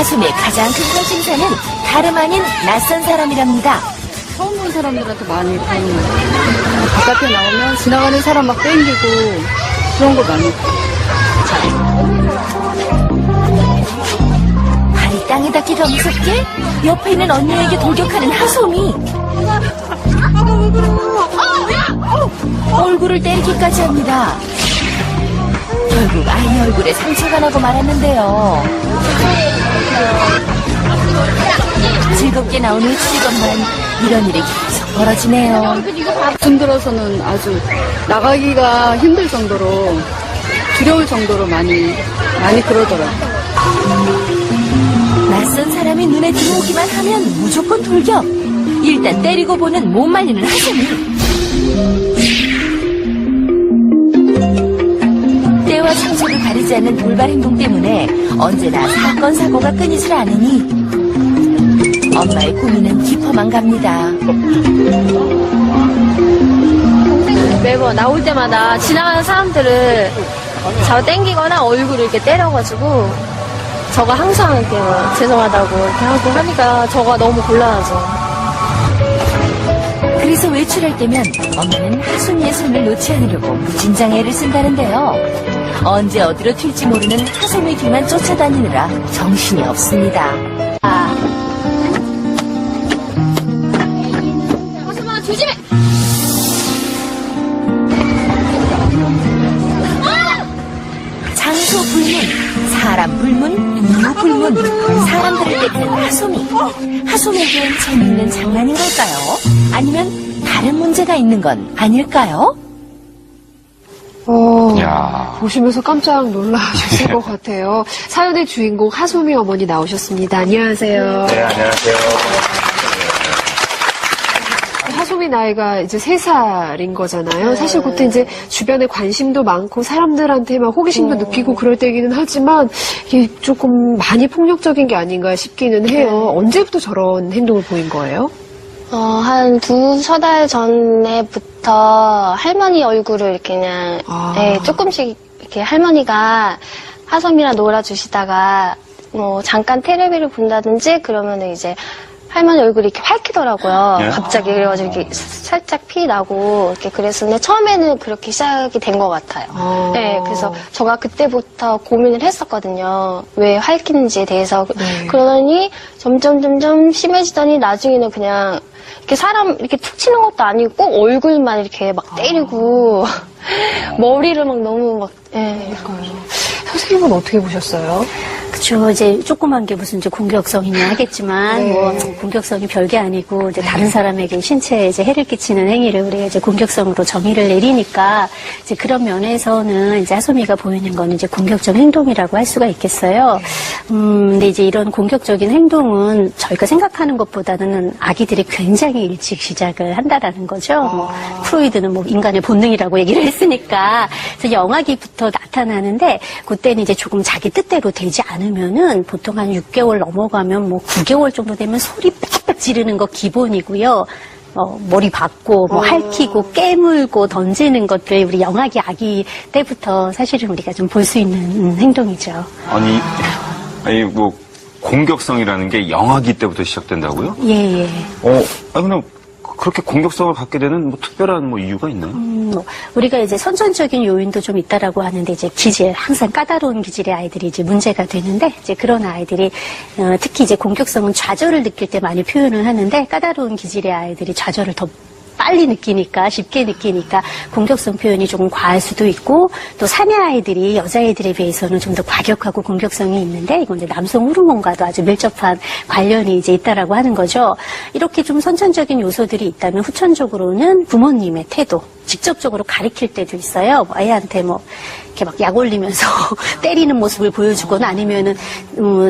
하솜의 가장 큰 관심사는 다름 아닌 낯선 사람이랍니다. 처음 본 사람들한테 많이 보는 거예요. 바깥에 나오면 지나가는 사람 막 땡기고 그런 거 많이 발이 땅에 닿기가 무섭게 옆에 있는 언니에게 돌격하는 하솜이 얼굴을 때리기까지 합니다. 결국 아이 얼굴에 상처가 나고 말았는데요. 즐겁게 나온 외출이건만 이런 일이 계속 벌어지네요. 좀 들어서는 아주 나가기가 힘들 정도로 두려울 정도로 많이 그러더라고요. 낯선 사람이 눈에 들어오기만 하면 무조건 돌격. 일단 때리고 보는 못 말리는 하솜이. 때와 장소를 가리지 않는 돌발 행동 때문에 언제나 사건 사고가 끊이질 않으니 엄마의 고민은 깊어만 갑니다. 매번 나올 때마다 지나가는 사람들을 잡아당기거나 얼굴을 이렇게 때려가지고 저가 항상 이렇게 죄송하다고 이렇게 하고 하니까 저가 너무 곤란하죠. 그래서 외출할 때면 엄마는 하솜이의 손을 놓지 않으려고 무진장 애를 쓴다는데요. 언제 어디로 튈지 모르는 하솜의 뒤만 쫓아다니느라 정신이 없습니다. 하솜아 조심해! 장소 불문, 사람 불문, 이유 불문, 사람들을 때리는 하솜이. 하솜에겐 재미있는 장난인 걸까요? 아니면 다른 문제가 있는 건 아닐까요? 보시면서 깜짝 놀라셨을 것 같아요. 사연의 주인공 하솜이 어머니 나오셨습니다. 안녕하세요. 네, 안녕하세요. 하솜이 나이가 이제 3살인 거잖아요. 사실 그때 이제 주변에 관심도 많고 사람들한테 막 호기심도 느끼고 그럴 때기는 하지만 이게 조금 많이 폭력적인 게 아닌가 싶기는 해요. 언제부터 저런 행동을 보인 거예요? 한 2-3달 전에부터 할머니 얼굴을 이렇게 그냥, 조금씩 이렇게 할머니가 하솜이랑 놀아주시다가, 잠깐 테레비를 본다든지 그러면 이제 할머니 얼굴이 이렇게 밝히더라고요. 네? 갑자기 그래가지고 이렇게 살짝 피 나고 이렇게 그랬었는데 처음에는 그렇게 시작이 된 것 같아요. 네, 그래서 제가 그때부터 고민을 했었거든요. 왜 밝히는지에 대해서. 그러더니 점점 심해지더니 나중에는 그냥 이렇게 사람 이렇게 툭 치는 것도 아니고 꼭 얼굴만 이렇게 막 때리고 머리를 막 너무 막. 선생님은 어떻게 보셨어요? 그쵸. 이제 조그만 게 무슨 이제 공격성이냐 하겠지만, 뭐, 공격성이 별게 아니고, 이제 다른 사람에게 신체에 이제 해를 끼치는 행위를 우리가 이제 공격성으로 정의를 내리니까, 이제 그런 면에서는 이제 하솜이가 보이는 거는 이제 공격적 행동이라고 할 수가 있겠어요. 근데 이제 이런 공격적인 행동은 저희가 생각하는 것보다는 아기들이 굉장히 일찍 시작을 한다라는 거죠. 프로이드는 뭐 인간의 본능이라고 얘기를 했으니까. 그래서 영아기부터 나타나는데, 그때는 이제 조금 자기 뜻대로 되지 않으면은 보통 한 6개월 넘어가면 뭐 9개월 정도 되면 소리 빽빽 지르는 거 기본이고요. 머리 박고, 뭐 핥히고, 깨물고, 던지는 것들 우리 영아기 아기 때부터 사실은 우리가 좀 볼 수 있는 행동이죠. 아니 뭐 공격성이라는 게 영아기 때부터 시작된다고요? 예. 그냥 그렇게 공격성을 갖게 되는 뭐 특별한 뭐 이유가 있나요? 우리가 이제 선천적인 요인도 좀 있다라고 하는데 이제 기질, 항상 까다로운 기질의 아이들이 이제 문제가 되는데 이제 그런 아이들이 특히 이제 공격성은 좌절을 느낄 때 많이 표현을 하는데 까다로운 기질의 아이들이 좌절을 더 빨리 느끼니까, 쉽게 느끼니까 공격성 표현이 조금 과할 수도 있고, 또 사내 아이들이 여자아이들에 비해서는 좀 더 과격하고 공격성이 있는데, 이건 이제 남성 호르몬과도 아주 밀접한 관련이 이제 있다라고 하는 거죠. 이렇게 좀 선천적인 요소들이 있다면 후천적으로는 부모님의 태도, 직접적으로 가리킬 때도 있어요. 뭐 애한테 뭐 이렇게 막 약 올리면서 때리는 모습을 보여주거나 아니면은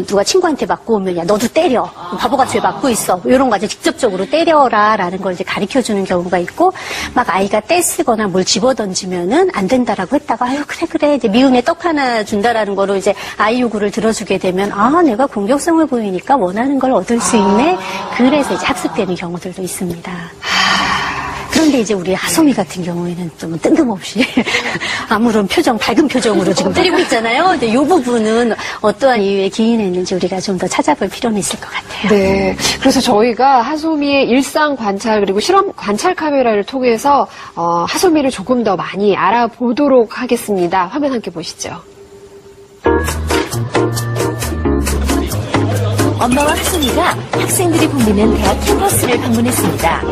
누가 친구한테 맞고 오면 야 너도 때려 바보같이 왜 맞고 있어 이런 거 이제 직접적으로 때려라라는 걸 이제 가리켜주는 경우가 있고 막 아이가 떼쓰거나 뭘 집어던지면은 안 된다라고 했다가 아유 그래 이제 미음에 떡 하나 준다라는 거로 이제 아이 요구를 들어주게 되면 아 내가 공격성을 보이니까 원하는 걸 얻을 수 있네 그래서 이제 학습되는 경우들도 있습니다. 그런데 이제 우리 하소미 같은 경우에는 좀 뜬금없이 아무런 밝은 표정으로 지금 때리고 있잖아요. 근데 이 부분은 어떠한 이유에 기인했는지 우리가 좀 더 찾아볼 필요는 있을 것 같아요. 네. 그래서 저희가 하소미의 일상 관찰 그리고 실험 관찰 카메라를 통해서 하소미를 조금 더 많이 알아보도록 하겠습니다. 화면 함께 보시죠. 엄마와 하소미가 학생들이 붐비는 대학 캠퍼스를 방문했습니다.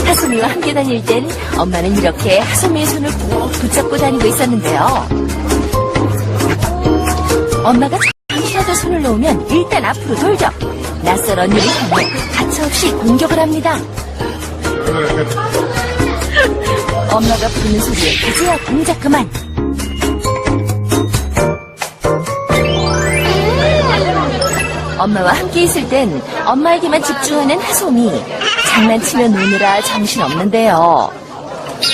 하소미와 함께 다닐 땐 엄마는 이렇게 하소미의 손을 꼭 붙잡고 다니고 있었는데요. 엄마가 잠시라도 손을 놓으면 일단 앞으로 돌격. 낯선 언니를 향해 가차없이 공격을 합니다. 엄마가 부르는 소리에 그제야 공작 그만. 엄마와 함께 있을 땐 엄마에게만 집중하는 하소미. 장난치며 노느라 정신없는데요.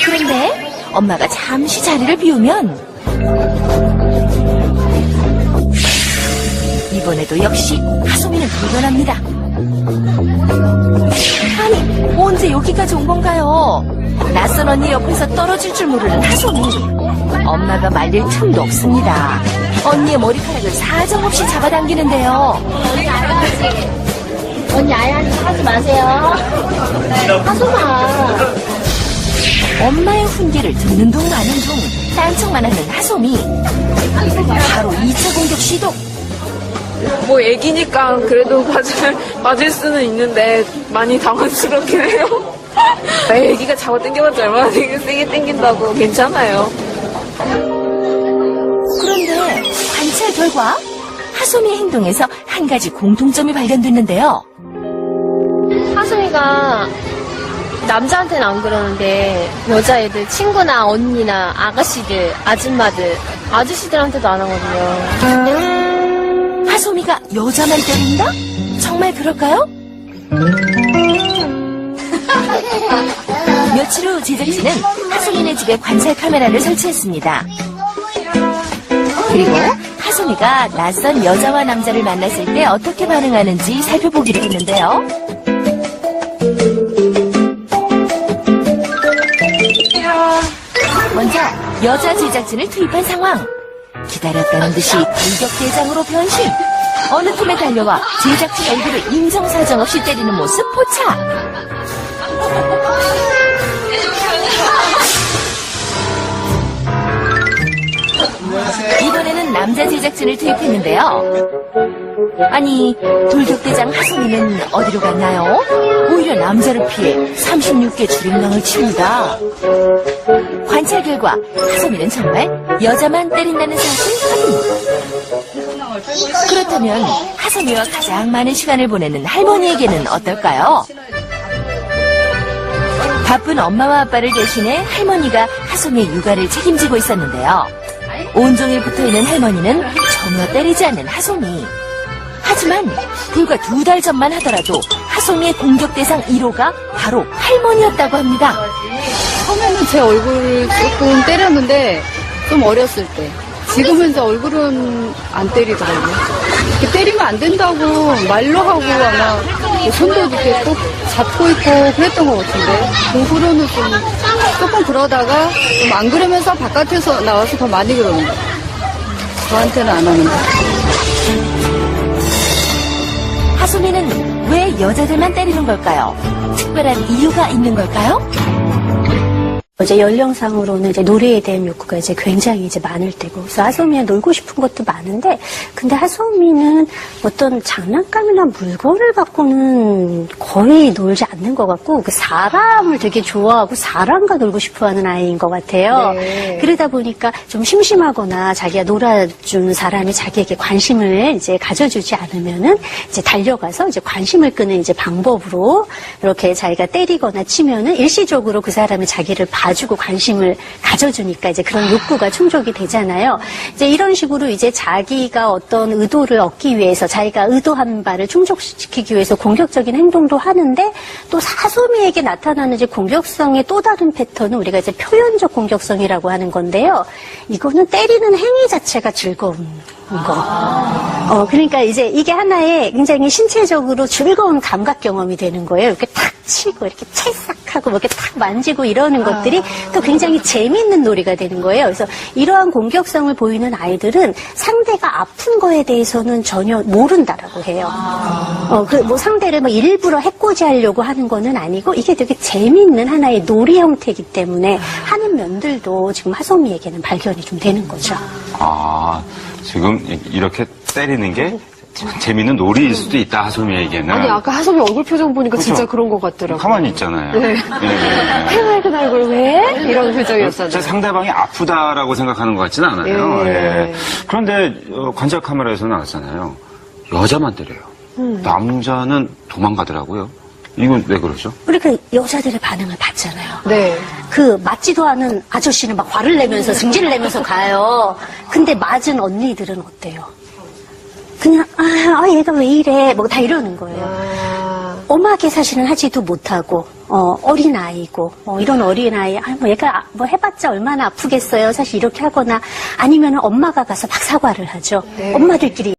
그런데 엄마가 잠시 자리를 비우면 이번에도 역시 하소미는 도전합니다. 아니, 언제 여기까지 온 건가요? 낯선 언니 옆에서 떨어질 줄 모르는 하소미. 엄마가 말릴 틈도 없습니다. 언니의 머리카락을 사정없이 잡아당기는데요. 언니 아예 하지 마세요. 하소마. 엄마의 훈계를 듣는 둥 마는 둥 딴척만 하는 하소미. 바로 2차 공격 시도. 뭐 애기니까 그래도 맞을 수는 있는데 많이 당황스럽긴 해요. 애기가 잡아 당겨봤자 얼마나 되게 세게 당긴다고. 괜찮아요. 그런데 관찰 결과 하소미의 행동에서 한 가지 공통점이 발견됐는데요. 하소미가 남자한테는 안 그러는데 여자애들 친구나 언니나 아가씨들, 아줌마들, 아저씨들한테도 안 하거든요. 하소미가 여자만 때린다? 정말 그럴까요? 며칠 후 제작진은 하소미네 집에 관찰 카메라를 설치했습니다. 그리고 하소미가 낯선 여자와 남자를 만났을 때 어떻게 반응하는지 살펴보기로 했는데요. 먼저 여자 제작진을 투입한 상황. 기다렸다는 듯이 공격대장으로 변신. 어느 틈에 달려와 제작진 얼굴을 인정사정 없이 때리는 모습 포착. 이번에는 남자 제작진을 투입했는데요. 아니, 돌격대장 하소미는 어디로 갔나요? 오히려 남자를 피해 36개 줄임망을 칩니다. 관찰 결과 하소미는 정말 여자만 때린다는 사실 확인. 그렇다면 하소미와 가장 많은 시간을 보내는 할머니에게는 어떨까요? 바쁜 엄마와 아빠를 대신해 할머니가 하소미의 육아를 책임지고 있었는데요. 온종일 붙어있는 할머니는 전혀 때리지 않는 하소미. 하지만 불과 2달 전만 하더라도 하소미의 공격 대상 1호가 바로 할머니였다고 합니다. 처음에는 제 얼굴 조금 때렸는데 좀 어렸을 때. 지금은 이제 얼굴은 안 때리더라고요. 이렇게 때리면 안 된다고 말로 하고 아마 손도 이렇게 꼭 잡고 있고 그랬던 것 같은데 공부로는 조금 그러다가 좀 안 그러면서 바깥에서 나와서 더 많이 그러는 거예요. 저한테는 안 하는데. 하소미는 왜 여자들만 때리는 걸까요? 특별한 이유가 있는 걸까요? 이제 연령상으로는 이제 노래에 대한 욕구가 이제 굉장히 이제 많을 때고, 그래서 하소미는 놀고 싶은 것도 많은데, 근데 하소미는 어떤 장난감이나 물건을 갖고는 거의 놀지 않는 것 같고, 그 사람을 되게 좋아하고 사람과 놀고 싶어 하는 아이인 것 같아요. 네. 그러다 보니까 좀 심심하거나 자기가 놀아준 사람이 자기에게 관심을 이제 가져주지 않으면은 이제 달려가서 이제 관심을 끄는 이제 방법으로 이렇게 자기가 때리거나 치면은 일시적으로 그 사람이 자기를 봐주고 관심을 가져주니까 이제 그런 욕구가 충족이 되잖아요. 이제 이런 식으로 이제 자기가 어떤 의도를 얻기 위해서 자기가 의도한 바를 충족시키기 위해서 공격적인 행동도 하는데 또 하소미에게 나타나는 이제 공격성의 또 다른 패턴은 우리가 이제 표현적 공격성이라고 하는 건데요. 이거는 때리는 행위 자체가 즐거운 거. 그러니까 이제 이게 하나의 굉장히 신체적으로 즐거운 감각 경험이 되는 거예요. 이렇게 탁 치고, 이렇게 찰싹하고, 뭐 이렇게 탁 만지고 이러는 것들이 또 굉장히 재미있는 놀이가 되는 거예요. 그래서 이러한 공격성을 보이는 아이들은 상대가 아픈 거에 대해서는 전혀 모른다라고 해요. 뭐 상대를 뭐 일부러 해코지 하려고 하는 거는 아니고, 이게 되게 재미있는 하나의 놀이 형태이기 때문에 하는 면들도 지금 하소미에게는 발견이 좀 되는 거죠. 아, 지금 이렇게 때리는 게 재밌는 놀이일 수도 있다, 하소미에게는. 아니, 아까 하소미 얼굴 표정 보니까 그렇죠. 진짜 그런 것 같더라고요. 가만히 있잖아요. 네. 네. 해맑은 얼굴 왜? 이런 표정이었잖아요. 제 상대방이 아프다라고 생각하는 것 같지는 않아요. 예. 예. 그런데 관찰 카메라에서 나왔잖아요. 여자만 때려요. 남자는 도망가더라고요. 이건 왜 그러죠? 우리가 여자들의 반응을 봤잖아요. 네. 그 맞지도 않은 아저씨는 막 화를 내면서 승질을 내면서 가요. 근데 맞은 언니들은 어때요? 그냥 얘가 왜 이래 뭐 다 이러는 거예요. 엄하게 사실은 하지도 못하고 어린 아이고 이런 어린 아이 뭐 얘가 뭐 해봤자 얼마나 아프겠어요. 사실 이렇게 하거나 아니면 엄마가 가서 막 사과를 하죠. 네. 엄마들끼리